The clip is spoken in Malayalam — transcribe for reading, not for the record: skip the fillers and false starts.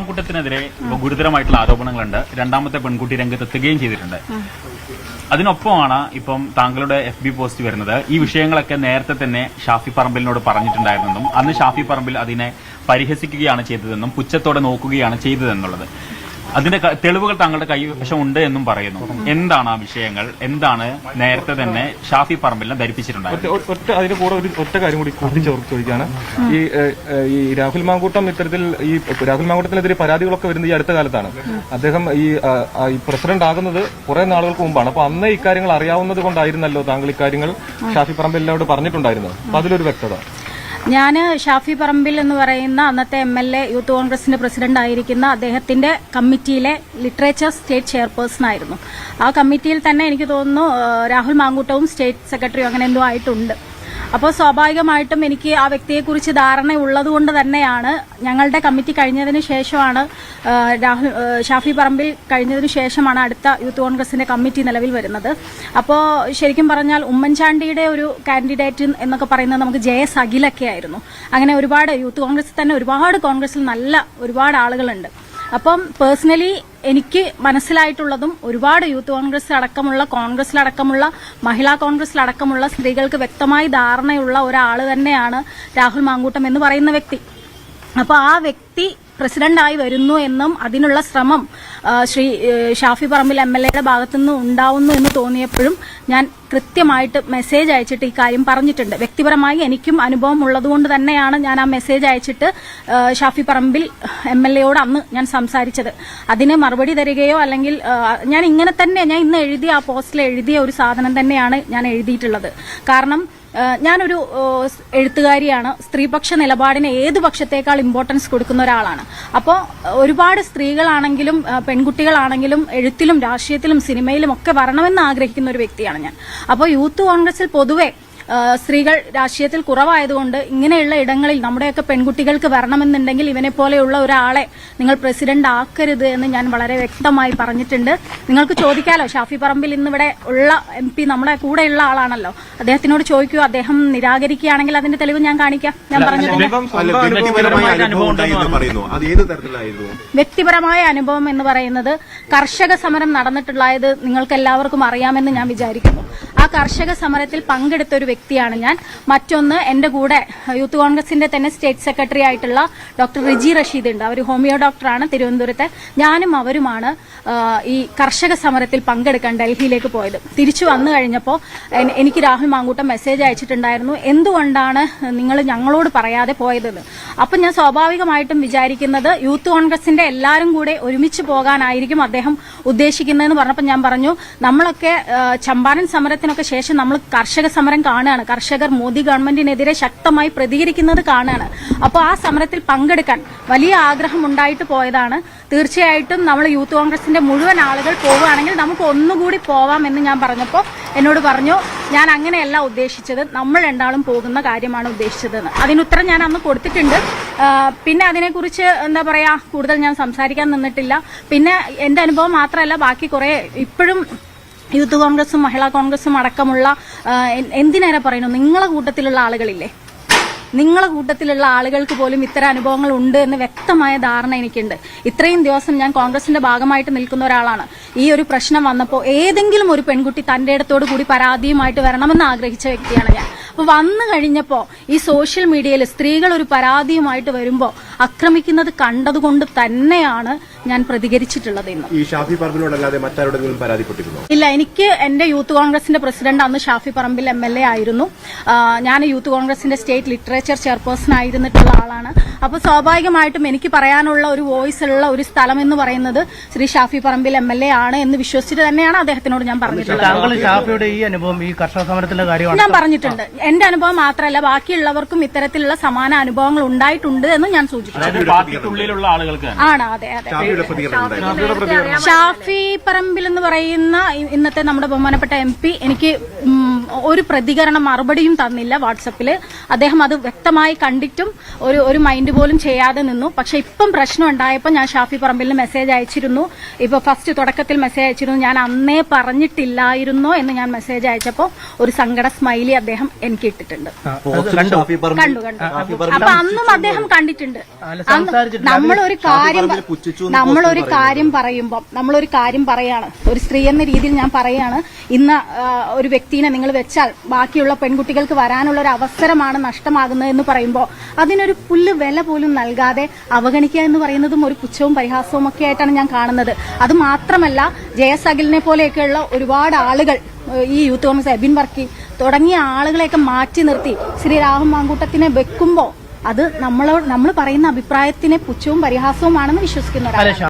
കൂട്ടത്തിനെതിരെ ഗുരുതരമായിട്ടുള്ള ആരോപണങ്ങളുണ്ട്. രണ്ടാമത്തെ പെൺകുട്ടി രംഗത്തെത്തുകയും ചെയ്തിട്ടുണ്ട്. അതിനൊപ്പമാണ് ഇപ്പം താങ്കളുടെ FB പോസ്റ്റ് വരുന്നത്. ഈ വിഷയങ്ങളൊക്കെ നേരത്തെ തന്നെ ഷാഫി പറമ്പിലിനോട് പറഞ്ഞിട്ടുണ്ടായിരുന്നെന്നും അന്ന് ഷാഫി പറമ്പിൽ അതിനെ പരിഹസിക്കുകയാണ് ചെയ്തതെന്നും പുച്ഛത്തോടെ നോക്കുകയാണ് ചെയ്തതെന്നുള്ളത്. അതിന്റെ തെളിവുകൾ താങ്കളുടെ കൈവശം ഉണ്ട് എന്നും പറയുന്നു. എന്താണ് ആ വിഷയങ്ങൾ? എന്താണ് നേരത്തെ തന്നെ ഷാഫി പറമ്പിലിനെ ധരിപ്പിച്ചിട്ടുണ്ടായത്? അതിന് കൂടെ ഒറ്റ കാര്യം കൂടി ചോദിക്കുകയാണ്. ഈ രാഹുൽ മാങ്കൂട്ടം ഇത്തരത്തിൽ ഈ രാഹുൽ മാങ്കൂട്ടത്തിനെതിരെ പരാതികളൊക്കെ വരുന്നത് ഈ അടുത്ത കാലത്താണ്. അദ്ദേഹം ഈ പ്രസിഡന്റ് ആകുന്നത് കുറെ നാളുകൾക്ക് മുമ്പാണ്. അപ്പൊ അന്ന് ഇക്കാര്യങ്ങൾ അറിയാവുന്നത് കൊണ്ടായിരുന്നല്ലോ താങ്കൾ ഇക്കാര്യങ്ങൾ ഷാഫി പറമ്പിലിനോട് പറഞ്ഞിട്ടുണ്ടായിരുന്നത്. അപ്പൊ അതിലൊരു വ്യക്തത. ഞാൻ ഷാഫി പറമ്പിൽ എന്ന് പറയുന്ന അന്നത്തെ MLA യൂത്ത് കോൺഗ്രസിന്റെ പ്രസിഡന്റ് ആയിരിക്കുന്ന അദ്ദേഹത്തിന്റെ കമ്മിറ്റിയിലെ ലിറ്ററേച്ചർ സ്റ്റേറ്റ് ചെയർപേഴ്സൺ ആയിരുന്നു. ആ കമ്മിറ്റിയിൽ തന്നെ എനിക്ക് തോന്നുന്നു രാഹുൽ മാങ്കൂട്ടവും സ്റ്റേറ്റ് സെക്രട്ടറിയും അങ്ങനെ എന്തോ ആയിട്ടുണ്ട്. അപ്പോൾ സ്വാഭാവികമായിട്ടും എനിക്ക് ആ വ്യക്തിയെക്കുറിച്ച് ധാരണ ഉള്ളതുകൊണ്ട് തന്നെയാണ് ഞങ്ങളുടെ കമ്മിറ്റി കഴിഞ്ഞതിന് ശേഷമാണ് ഷാഫി പറമ്പിൽ കഴിഞ്ഞതിന് ശേഷമാണ് അടുത്ത യൂത്ത് കോൺഗ്രസിന്റെ കമ്മിറ്റി നിലവിൽ വരുന്നത്. അപ്പോൾ ശരിക്കും പറഞ്ഞാൽ ഉമ്മൻചാണ്ടിയുടെ ഒരു കാൻഡിഡേറ്റ് എന്നൊക്കെ പറയുന്നത് നമുക്ക് JS അഖിലൊക്കെ ആയിരുന്നു. അങ്ങനെ ഒരുപാട് യൂത്ത് കോൺഗ്രസിൽ തന്നെ ഒരുപാട് ഒരുപാട് ആളുകളുണ്ട്. അപ്പം പേഴ്സണലി എനിക്ക് മനസ്സിലായിട്ടുള്ളതും ഒരുപാട് യൂത്ത് കോൺഗ്രസിലടക്കമുള്ള മഹിളാ കോൺഗ്രസിലടക്കമുള്ള സ്ത്രീകൾക്ക് വ്യക്തമായി ധാരണയുള്ള ഒരാൾ തന്നെയാണ് രാഹുൽ മാങ്കൂട്ടം എന്ന് പറയുന്ന വ്യക്തി. അപ്പോൾ ആ വ്യക്തി പ്രസിഡന്റായി വരുന്നു എന്നും അതിനുള്ള ശ്രമം ശ്രീ ഷാഫി പറമ്പിൽ MLA ഭാഗത്തുനിന്ന് ഉണ്ടാവുന്നു എന്ന് തോന്നിയപ്പോഴും ഞാൻ കൃത്യമായിട്ട് മെസ്സേജ് അയച്ചിട്ട് ഈ കാര്യം പറഞ്ഞിട്ടുണ്ട്. വ്യക്തിപരമായി എനിക്കും അനുഭവം ഉള്ളതുകൊണ്ട് തന്നെയാണ് ഞാൻ ആ മെസ്സേജ് അയച്ചിട്ട് ഷാഫി പറമ്പിൽ MLA അന്ന് ഞാൻ സംസാരിച്ചത്. അതിന് മറുപടി തരികയോ അല്ലെങ്കിൽ ഞാൻ ഇന്ന് എഴുതിയ ആ പോസ്റ്റിൽ എഴുതിയ ഒരു സാധനം തന്നെയാണ് ഞാൻ എഴുതിയിട്ടുള്ളത്. കാരണം ഞാനൊരു എഴുത്തുകാരിയാണ്. സ്ത്രീപക്ഷ നിലപാടിന് ഏത് പക്ഷത്തേക്കാൾ ഇമ്പോർട്ടൻസ് കൊടുക്കുന്ന ഒരാളാണ്. അപ്പോൾ ഒരുപാട് സ്ത്രീകളാണെങ്കിലും പെൺകുട്ടികളാണെങ്കിലും എഴുത്തിലും രാഷ്ട്രീയത്തിലും സിനിമയിലും ഒക്കെ വരണമെന്ന് ആഗ്രഹിക്കുന്ന ഒരു വ്യക്തിയാണ് ഞാൻ. അപ്പോൾ യൂത്ത് കോൺഗ്രസിൽ പൊതുവെ സ്ത്രീകൾ രാഷ്ട്രീയത്തിൽ കുറവായതുകൊണ്ട് ഇങ്ങനെയുള്ള ഇടങ്ങളിൽ നമ്മുടെയൊക്കെ പെൺകുട്ടികൾക്ക് വരണമെന്നുണ്ടെങ്കിൽ ഇവനെ പോലെയുള്ള ഒരാളെ നിങ്ങൾ പ്രസിഡന്റ് ആക്കരുത് എന്ന് ഞാൻ വളരെ വ്യക്തമായി പറഞ്ഞിട്ടുണ്ട്. നിങ്ങൾക്ക് ചോദിക്കാലോ, ഷാഫി പറമ്പിൽ ഇന്നിവിടെ ഉള്ള MP നമ്മുടെ കൂടെയുള്ള ആളാണല്ലോ, അദ്ദേഹത്തിനോട് ചോദിക്കൂ. അദ്ദേഹം നിരാകരിക്കുകയാണെങ്കിൽ അതിന്റെ തെളിവ് ഞാൻ കാണിക്കാം. ഞാൻ പറഞ്ഞിട്ടുണ്ട് വ്യക്തിപരമായ അനുഭവം എന്ന് പറയുന്നത് കർഷക സമരം നടന്നിട്ടുള്ളത് നിങ്ങൾക്ക് എല്ലാവർക്കും അറിയാമെന്ന് ഞാൻ വിചാരിക്കുന്നു. ആ കർഷക സമരത്തിൽ പങ്കെടുത്ത ഒരു വ്യക്തിയാണ് ഞാൻ. മറ്റൊന്ന്, എന്റെ കൂടെ യൂത്ത് കോൺഗ്രസിന്റെ തന്നെ സ്റ്റേറ്റ് സെക്രട്ടറി ആയിട്ടുള്ള ഡോക്ടർ റിജി റഷീദ് ഉണ്ട്. അവർ ഹോമിയോ ഡോക്ടറാണ് തിരുവനന്തപുരത്തെ. ഞാനും അവരുമാണ് ഈ കർഷക സമരത്തിൽ പങ്കെടുക്കാൻ ഡൽഹിയിലേക്ക് പോയത്. തിരിച്ചു വന്നു കഴിഞ്ഞപ്പോൾ എനിക്ക് രാഹുൽ മാങ്കൂട്ടം മെസ്സേജ് അയച്ചിട്ടുണ്ടായിരുന്നു, എന്തുകൊണ്ടാണ് നിങ്ങൾ ഞങ്ങളോട് പറയാതെ പോയതെന്ന്. അപ്പം ഞാൻ സ്വാഭാവികമായിട്ടും വിചാരിക്കുന്നത് യൂത്ത് കോൺഗ്രസിന്റെ എല്ലാവരും കൂടെ ഒരുമിച്ച് പോകാനായിരിക്കും അദ്ദേഹം ഉദ്ദേശിക്കുന്നതെന്ന് പറഞ്ഞപ്പോൾ ഞാൻ പറഞ്ഞു, നമ്മളൊക്കെ ചമ്പാരൻ സമരത്തിനൊക്കെ ശേഷം നമ്മൾ കർഷക സമരം കാണുകയാണ്. കർഷകർ മോദി ഗവൺമെന്റിനെതിരെ ശക്തമായി പ്രതികരിക്കുന്നത് കാണുകയാണ്. അപ്പോൾ ആ സമരത്തിൽ പങ്കെടുക്കാൻ വലിയ ആഗ്രഹം ഉണ്ടായിട്ട് പോയതാണ്. തീർച്ചയായിട്ടും നമ്മൾ യൂത്ത് കോൺഗ്രസിന്റെ മുഴുവൻ ആളുകൾ പോവുകയാണെങ്കിൽ നമുക്ക് ഒന്നുകൂടി പോവാം എന്ന് ഞാൻ പറഞ്ഞപ്പോൾ എന്നോട് പറഞ്ഞു, ഞാൻ അങ്ങനെയല്ല ഉദ്ദേശിച്ചത്, നമ്മൾ രണ്ടാളും പോകുന്ന കാര്യമാണ് ഉദ്ദേശിച്ചതെന്ന്. അതിനുത്തരം ഞാൻ അന്ന് കൊടുത്തിട്ടുണ്ട്. പിന്നെ അതിനെക്കുറിച്ച് എന്താ പറയാ, കൂടുതൽ ഞാൻ സംസാരിക്കാൻ നിന്നിട്ടില്ല. പിന്നെ എന്റെ അനുഭവം മാത്രമല്ല, ബാക്കി കുറെ ഇപ്പോഴും യൂത്ത് കോൺഗ്രസും മഹിളാ കോൺഗ്രസും അടക്കമുള്ള എന്തിനേറെ പറയുന്നു, നിങ്ങളെ കൂട്ടത്തിലുള്ള ആളുകളില്ലേ, നിങ്ങളെ കൂട്ടത്തിലുള്ള ആളുകൾക്ക് പോലും ഇത്തരം അനുഭവങ്ങൾ ഉണ്ട് എന്ന് വ്യക്തമായ ധാരണ എനിക്കുണ്ട്. ഇത്രയും ദിവസം ഞാൻ കോൺഗ്രസിന്റെ ഭാഗമായിട്ട് നിൽക്കുന്ന ഒരാളാണ്. ഈ ഒരു പ്രശ്നം വന്നപ്പോൾ ഏതെങ്കിലും ഒരു പെൺകുട്ടി തന്റെ ഇടത്തോടു കൂടി പരാതിയുമായിട്ട് വരണമെന്ന് ആഗ്രഹിച്ച വ്യക്തിയാണ് ഞാൻ. അപ്പോൾ വന്നു കഴിഞ്ഞപ്പോൾ ഈ സോഷ്യൽ മീഡിയയിൽ സ്ത്രീകൾ ഒരു പരാതിയുമായിട്ട് വരുമ്പോൾ ആക്രമിക്കുന്നത് കണ്ടതുകൊണ്ട് തന്നെയാണ് ഞാൻ പ്രതികരിച്ചിട്ടുള്ളത്. ഇന്ന് ഈ ഷാഫി പറമ്പിലോടല്ലാതെ മറ്റാരോടെങ്കിലും പരാതിപ്പെട്ടിരുന്നോ? ഇല്ല, എനിക്ക് എന്റെ യൂത്ത് കോൺഗ്രസിന്റെ പ്രസിഡന്റ് അന്ന് ഷാഫി പറമ്പിൽ MLA ആയിരുന്നു. ഞാൻ യൂത്ത് കോൺഗ്രസിന്റെ സ്റ്റേറ്റ് ലിറ്ററേച്ചർ ചെയർപേഴ്സൺ ആയിരുന്നിട്ടുള്ള ആളാണ്. അപ്പോൾ സ്വാഭാവികമായിട്ടും എനിക്ക് പറയാനുള്ള ഒരു വോയിസ് ഉള്ള ഒരു സ്ഥലം എന്ന് പറയുന്നത് ശ്രീ ഷാഫി പറമ്പിൽ MLA ആണ് എന്ന് വിശ്വസിച്ചിട്ട് തന്നെയാണ് അദ്ദേഹത്തിനോട് ഞാൻ പറഞ്ഞിട്ടുള്ളത്. ഞാൻ പറഞ്ഞിട്ടുണ്ട്, എന്റെ അനുഭവം മാത്രമല്ല ബാക്കിയുള്ളവർക്കും ഇത്തരത്തിലുള്ള സമാന അനുഭവങ്ങൾ ഉണ്ടായിട്ടുണ്ട് എന്ന് ഞാൻ സൂചിപ്പിച്ചു. ആണ്, അതെ അതെ. ഷാഫി പറമ്പിൽ എന്ന് പറയുന്ന ഇന്നത്തെ നമ്മുടെ ബഹുമാനപ്പെട്ട MP എനിക്ക് ഒരു പ്രതികരണം മറുപടിയും തന്നില്ല വാട്സപ്പിൽ. അദ്ദേഹം അത് വ്യക്തമായി കണ്ടിട്ടും ഒരു മൈൻഡ് പോലും ചെയ്യാതെ നിന്നു. പക്ഷെ ഇപ്പം പ്രശ്നം ഉണ്ടായപ്പോൾ ഞാൻ ഷാഫി പറമ്പിലിന് മെസ്സേജ് അയച്ചിരുന്നു. ഇപ്പൊ ഫസ്റ്റ് തുടക്കത്തിൽ മെസ്സേജ് അയച്ചിരുന്നു, ഞാൻ അന്നേ പറഞ്ഞിട്ടില്ലായിരുന്നോ എന്ന് ഞാൻ മെസ്സേജ് അയച്ചപ്പോൾ ഒരു സങ്കട സ്മൈലി അദ്ദേഹം എനിക്ക് ഇട്ടിട്ടുണ്ട്. കണ്ടു. അപ്പൊ അന്നും അദ്ദേഹം കണ്ടിട്ടുണ്ട്. നമ്മളൊരു കാര്യം പറയാണ്, ഒരു സ്ത്രീ എന്ന രീതിയിൽ ഞാൻ പറയാണ്, ഇന്ന് ഒരു വ്യക്തിനെ നിങ്ങൾ വെച്ചാൽ ബാക്കിയുള്ള പെൺകുട്ടികൾക്ക് വരാനുള്ള ഒരു അവസരമാണ് നഷ്ടമാകുന്നത് എന്ന് പറയുമ്പോൾ അതിനൊരു പുല്ല് വില പോലും നൽകാതെ അവഗണിക്കുക എന്ന് പറയുന്നതും ഒരു പുച്ഛവും പരിഹാസവും ഒക്കെ ആയിട്ടാണ് ഞാൻ കാണുന്നത്. അത് മാത്രമല്ല, ജയസഖലിനെ പോലെയൊക്കെയുള്ള ഒരുപാട് ആളുകൾ, ഈ യൂത്ത് കോൺഗ്രസ് എബിൻ വർക്കി തുടങ്ങിയ ആളുകളെയൊക്കെ മാറ്റി നിർത്തി ശ്രീ രാഹുൽ മാങ്കൂട്ടത്തിനെ വെക്കുമ്പോൾ അത് നമ്മൾ പറയുന്ന അഭിപ്രായത്തിനെ പുച്ഛവും പരിഹാസവുമാണെന്ന് വിശ്വസിക്കുന്നവരാണ്.